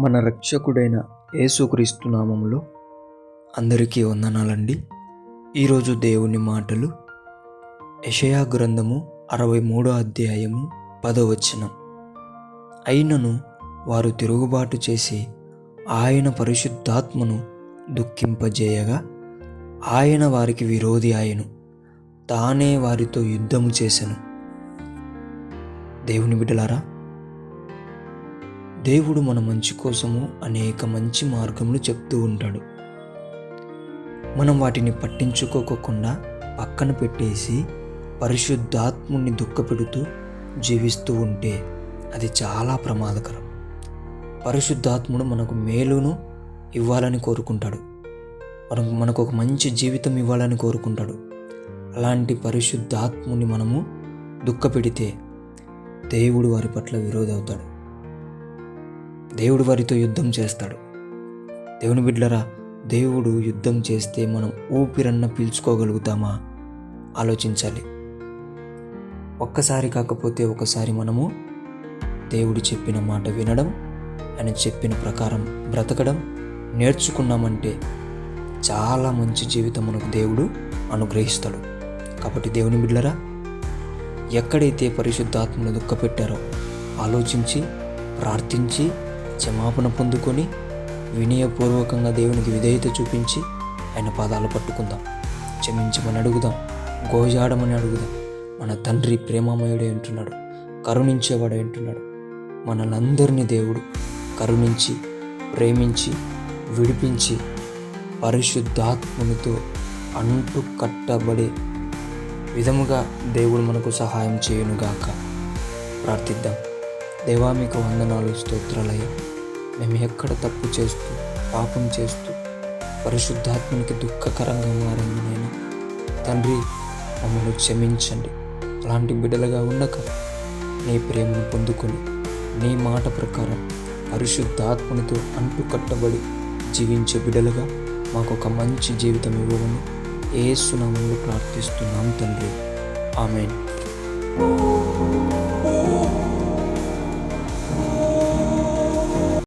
మన రక్షకుడైన యేసుక్రీస్తు నామములో అందరికీ వందనాలండి. ఈరోజు దేవుని మాటలు యెషయా గ్రంథము 63వ అధ్యాయము 10వ వచనం. అయినను వారు తిరుగుబాటు చేసి ఆయన పరిశుద్ధాత్మను దుఃఖింపజేయగా ఆయన వారికి విరోధి ఆయను, తానే వారితో యుద్ధము చేసెను. దేవుని బిడ్డలారా, దేవుడు మన మంచి కోసము అనేక మంచి మార్గములు చెప్తూ ఉంటాడు. మనం వాటిని పట్టించుకోకుండా పక్కన పెట్టేసి పరిశుద్ధాత్ముని దుఃఖపెడుతూ జీవిస్తూ ఉంటే అది చాలా ప్రమాదకరం. పరిశుద్ధాత్ముడు మనకు మేలును ఇవ్వాలని కోరుకుంటాడు, మనకు ఒక మంచి జీవితం ఇవ్వాలని కోరుకుంటాడు. అలాంటి పరిశుద్ధాత్ముని మనము దుఃఖపెడితే దేవుడు వారి పట్ల విరోధి అవుతాడు, దేవుడు వారితో యుద్ధం చేస్తాడు. దేవుని బిడ్డలారా, దేవుడు యుద్ధం చేస్తే మనం ఊపిరన్న పీల్చుకోగలుగుతామా? ఆలోచించాలి. ఒక్కసారి కాకపోతే ఒకసారి మనము దేవుడు చెప్పిన మాట వినడం, ఆయన చెప్పిన ప్రకారం బ్రతకడం నేర్చుకున్నామంటే చాలా మంచి జీవితం మనకు దేవుడు అనుగ్రహిస్తాడు. కాబట్టి దేవుని బిడ్డలారా, ఎక్కడైతే పరిశుద్ధాత్మను దుఃఖపెట్టారో ఆలోచించి ప్రార్థించి క్షమాపణ పొందుకొని వినయపూర్వకంగా దేవునికి విధేయత చూపించి ఆయన పాదాలు పట్టుకుందాం, క్షమించమని అడుగుదాం, గోజాడమని అడుగుదాం. మన తండ్రి ప్రేమమయుడే అంటున్నాడు, కరుణించేవాడే అంటున్నాడు. మనలందరినీ దేవుడు కరుణించి ప్రేమించి విడిపించి పరిశుద్ధాత్మనితో అంటు కట్టబడే విధముగా దేవుడు మనకు సహాయం చేయునుగాక. ప్రార్థిద్దాం. దేవా, మీకు వందనాలు, స్తోత్రాలయ్యా. మేము ఎక్కడ తప్పు చేస్తూ పాపం చేస్తూ పరిశుద్ధాత్మనికి దుఃఖకరంగా మారింది నేను తండ్రి, మమ్మల్ని క్షమించండి. అలాంటి బిడ్డలుగా ఉండక నీ ప్రేమను పొందుకొని నీ మాట ప్రకారం పరిశుద్ధాత్మనితో అంటు కట్టబడి జీవించే బిడ్డలుగా మాకు ఒక మంచి జీవితం ఇవ్వమని యేసు నామములో ప్రార్థిస్తున్నాం తండ్రి. ఆమేన్.